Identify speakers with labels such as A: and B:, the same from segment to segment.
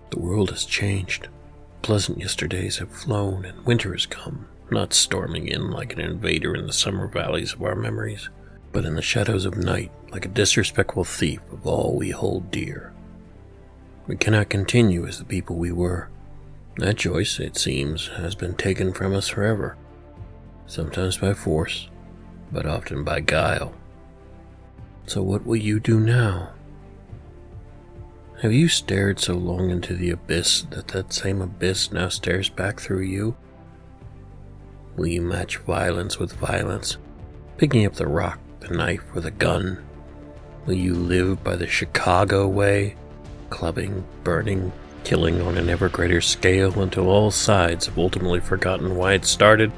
A: The world has changed. Pleasant yesterdays have flown and winter has come, not storming in like an invader in the summer valleys of our memories, but in the shadows of night like a disrespectful thief of all we hold dear. We cannot continue as the people we were. That choice, it seems, has been taken from us forever, sometimes by force, but often by guile. So what will you do now? Have you stared so long into the abyss that that same abyss now stares back through you? Will you match violence with violence, picking up the rock, the knife, or the gun? Will you live by the Chicago way, clubbing, burning, killing on an ever greater scale until all sides have ultimately forgotten why it started,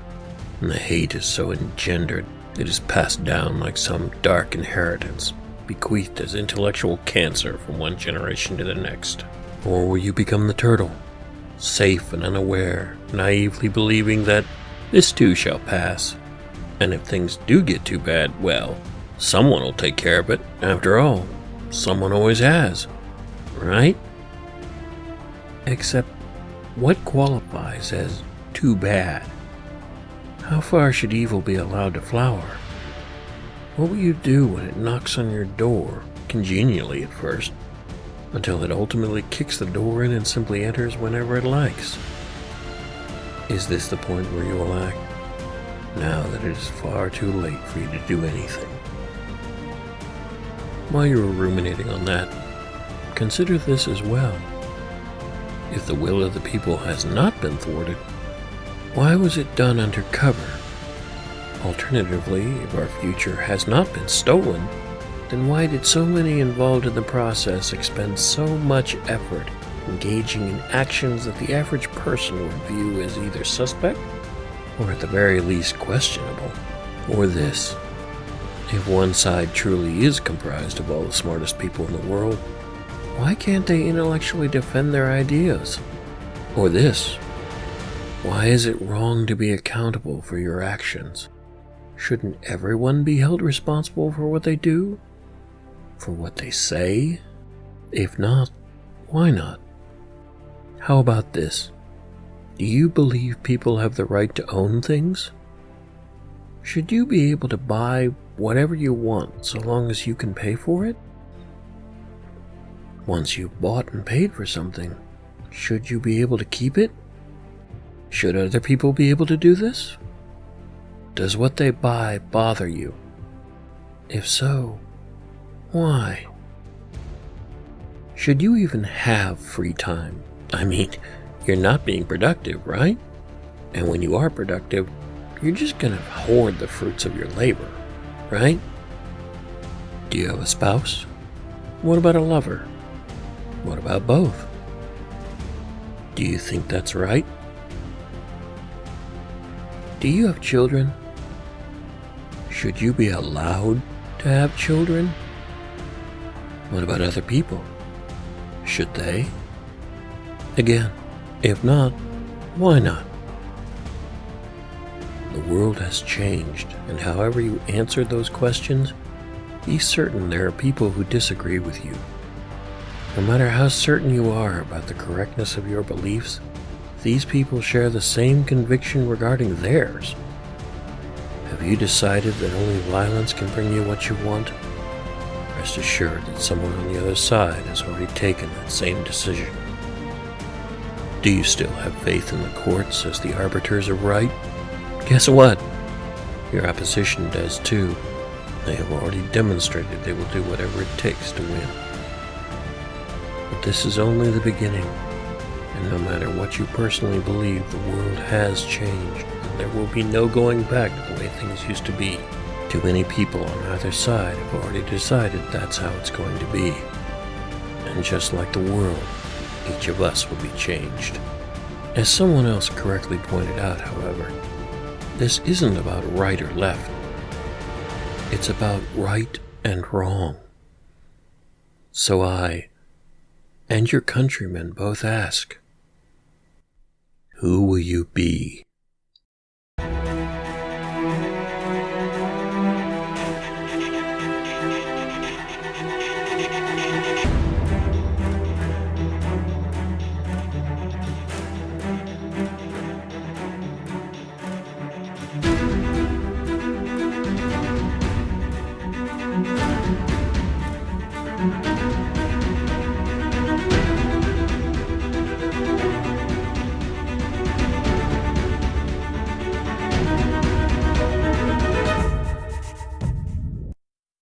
A: and the hate is so engendered it is passed down like some dark inheritance, bequeathed as intellectual cancer from one generation to the next? Or will you become the turtle, safe and unaware, naively believing that this too shall pass, and if things do get too bad, well, someone will take care of it. After all, someone always has, right? Except, what qualifies as too bad? How far should evil be allowed to flower? What will you do when it knocks on your door, congenially at first, until it ultimately kicks the door in and simply enters whenever it likes? Is this the point where you will act, now that it is far too late for you to do anything? While you are ruminating on that, consider this as well. If the will of the people has not been thwarted, why was it done under cover? Alternatively, if our future has not been stolen, then why did so many involved in the process expend so much effort engaging in actions that the average person would view as either suspect, or at the very least questionable? Or this: if one side truly is comprised of all the smartest people in the world, why can't they intellectually defend their ideas? Or this: why is it wrong to be accountable for your actions? Shouldn't everyone be held responsible for what they do? For what they say? If not, why not? How about this? Do you believe people have the right to own things? Should you be able to buy whatever you want so long as you can pay for it? Once you've bought and paid for something, should you be able to keep it? Should other people be able to do this? Does what they buy bother you? If so, why? Should you even have free time? I mean, you're not being productive, right? And when you are productive, you're just gonna hoard the fruits of your labor, right? Do you have a spouse? What about a lover? What about both? Do you think that's right? Do you have children? Should you be allowed to have children? What about other people? Should they? Again, if not, why not? The world has changed, and however you answer those questions, be certain there are people who disagree with you. No matter how certain you are about the correctness of your beliefs, these people share the same conviction regarding theirs. Have you decided that only violence can bring you what you want? Rest assured that someone on the other side has already taken that same decision. Do you still have faith in the courts as the arbiters of right? Guess what? Your opposition does too. They have already demonstrated they will do whatever it takes to win. But this is only the beginning, and no matter what you personally believe, the world has changed, and there will be no going back to the way things used to be. Too many people on either side have already decided that's how it's going to be. And just like the world, each of us will be changed. As someone else correctly pointed out, however, this isn't about right or left. It's about right and wrong. So I, and your countrymen both ask, who will you be?